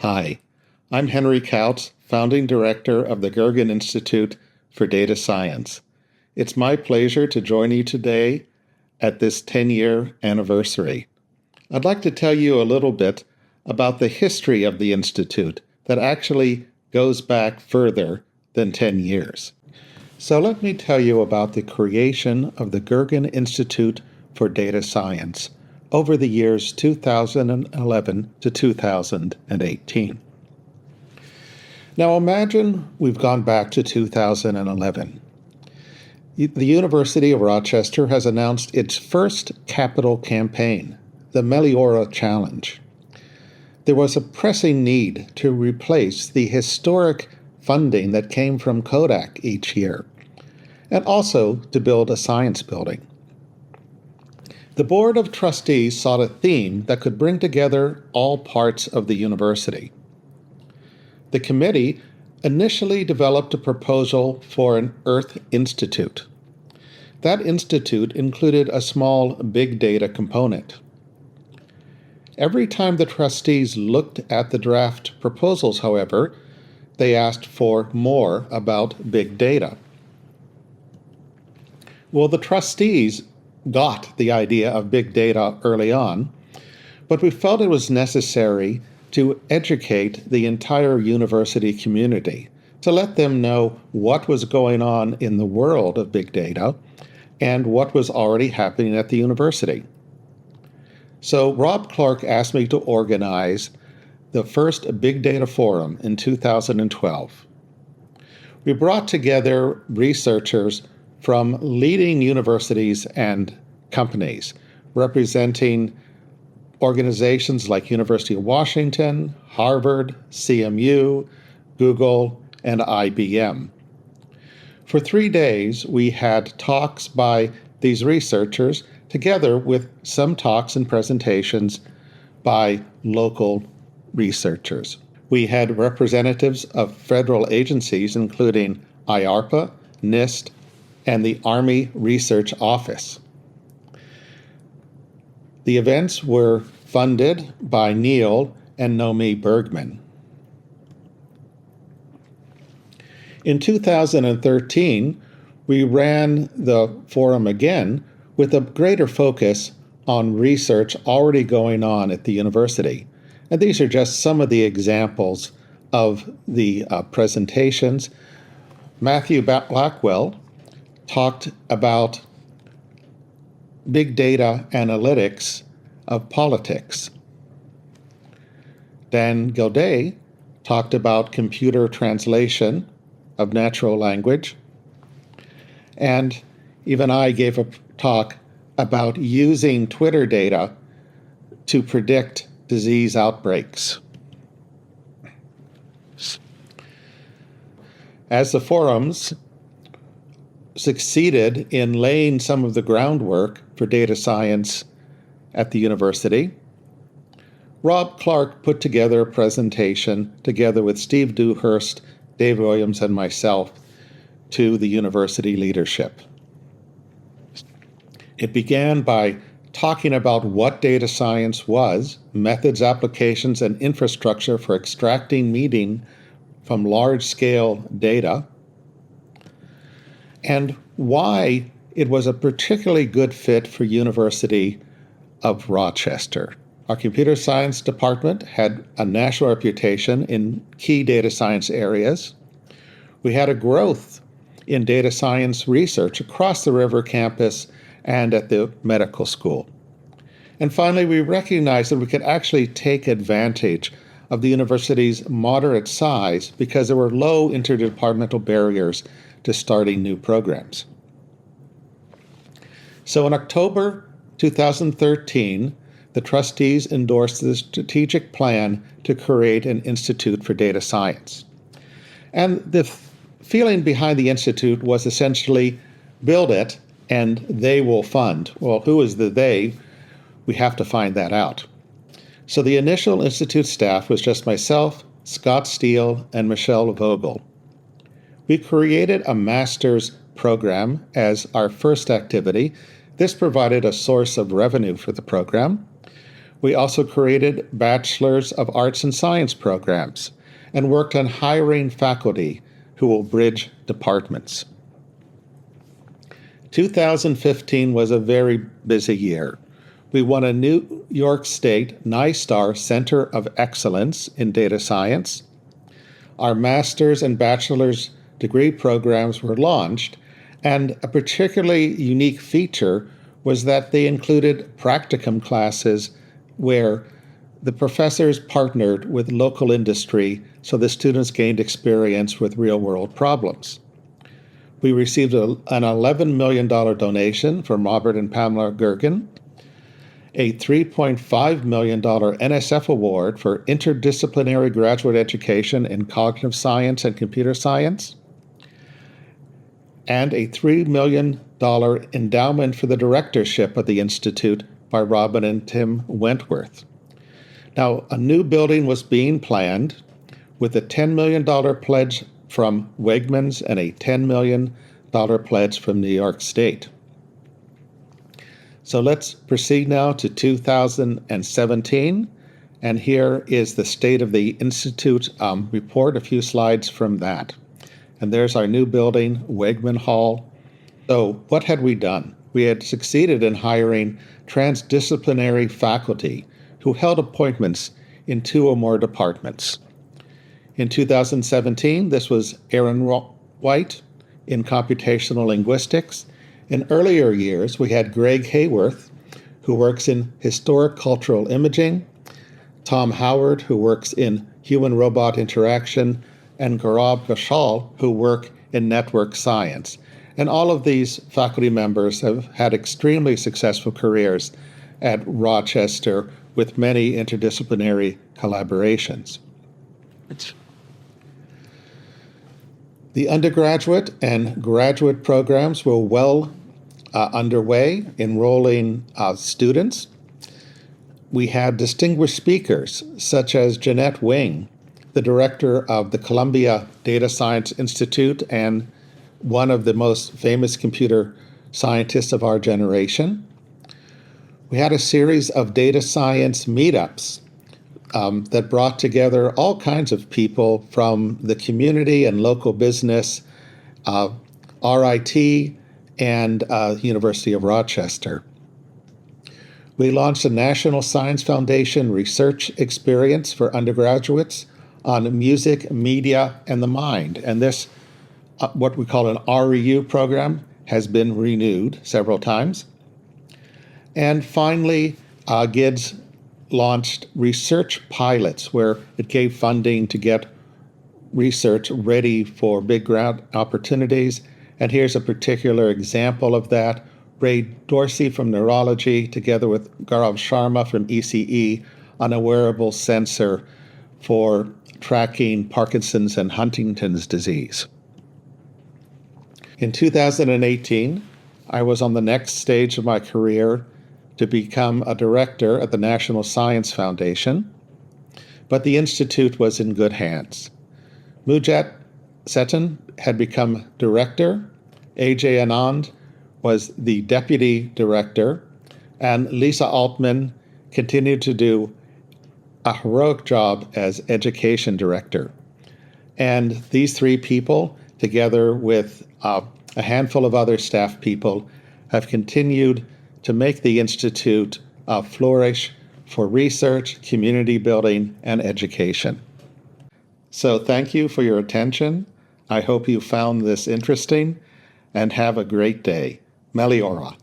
Hi, I'm Henry Kautz, founding director of the Goergen Institute for Data Science. It's my pleasure to join you today at this 10-year anniversary. I'd like to tell you a little bit about the history of the Institute that actually goes back further than 10 years. So let me tell you about the creation of the Goergen Institute for Data Science over the years 2011 to 2018. Now imagine we've gone back to 2011. The University of Rochester has announced its first capital campaign, the Meliora Challenge. There was a pressing need to replace the historic funding that came from Kodak each year, and also to build a science building. The Board of Trustees sought a theme that could bring together all parts of the university. The committee initially developed a proposal for an Earth Institute. That institute included a small big data component. Every time the trustees looked at the draft proposals, however, they asked for more about big data. Well, the trustees got the idea of big data early on, but we felt it was necessary to educate the entire university community, to let them know what was going on in the world of big data and what was already happening at the university. So Rob Clark asked me to organize the first Big Data Forum in 2012. We brought together researchers from leading universities and companies, representing organizations like University of Washington, Harvard, CMU, Google, and IBM. For 3 days, we had talks by these researchers, together with some talks and presentations by local researchers. We had representatives of federal agencies, including IARPA, NIST, and the Army Research Office. The events were funded by Neil and Nomi Bergman. In 2013, we ran the forum again with a greater focus on research already going on at the university. And these are just some of the examples of the presentations. Matthew Blackwell talked about big data analytics of politics. Dan Gilday talked about computer translation of natural language. And even I gave a talk about using Twitter data to predict disease outbreaks. As the forums succeeded in laying some of the groundwork for data science at the university, Rob Clark put together a presentation together with Steve Dewhurst, Dave Williams, and myself to the university leadership. It began by talking about what data science was, methods, applications, and infrastructure for extracting meaning from large-scale data, and why it was a particularly good fit for University of Rochester. Our computer science department had a national reputation in key data science areas. We had a growth in data science research across the River campus and at the medical school. And finally, we recognized that we could actually take advantage of the university's moderate size because there were low interdepartmental barriers to starting new programs. So in October 2013, the trustees endorsed the strategic plan to create an Institute for Data Science. And the feeling behind the Institute was essentially build it and they will fund. Well, who is the they? We have to find that out. So the initial Institute staff was just myself, Scott Steele, and Michelle Vogel. We created a master's program as our first activity. This provided a source of revenue for the program. We also created Bachelors of Arts and Science programs and worked on hiring faculty who will bridge departments. 2015 was a very busy year. We won a New York State NYSTAR Center of Excellence in Data Science. Our master's and bachelor's degree programs were launched, and a particularly unique feature was that they included practicum classes where the professors partnered with local industry so the students gained experience with real-world problems. We received an $11 million donation from Robert and Pamela Goergen, a $3.5 million NSF award for interdisciplinary graduate education in cognitive science and computer science, and a $3 million endowment for the directorship of the Institute by Robin and Tim Wentworth. Now, a new building was being planned with a $10 million pledge from Wegmans and a $10 million pledge from New York State. So let's proceed now to 2017, and here is the State of the Institute report, a few slides from that. And there's our new building, Wegman Hall. So what had we done? We had succeeded in hiring transdisciplinary faculty who held appointments in 2 or more departments. In 2017, this was Aaron White in computational linguistics. In earlier years, we had Greg Hayworth, who works in historic cultural imaging, Tom Howard, who works in human-robot interaction, and Gaurav Ghoshal, who work in network science. And all of these faculty members have had extremely successful careers at Rochester with many interdisciplinary collaborations. The undergraduate and graduate programs were well underway, enrolling students. We had distinguished speakers such as Jeanette Wing, the director of the Columbia Data Science Institute and one of the most famous computer scientists of our generation. We had a series of data science meetups that brought together all kinds of people from the community and local business, RIT, and University of Rochester. We launched a National Science Foundation research experience for undergraduates on music, media, and the mind. And this, what we call an REU program, has been renewed several times. And finally, GIDS launched research pilots, where it gave funding to get research ready for big grant opportunities. And here's a particular example of that. Ray Dorsey from neurology, together with Gaurav Sharma from ECE, on a wearable sensor for tracking Parkinson's and Huntington's disease. In 2018, I was on the next stage of my career to become a director at the National Science Foundation, but the Institute was in good hands. Mujat Seton had become director, Ajay Anand was the deputy director, and Lisa Altman continued to do a heroic job as education director. And these 3 people, together with a handful of other staff people, have continued to make the Institute flourish for research, community building, and education. So thank you for your attention. I hope you found this interesting, and have a great day. Meliora.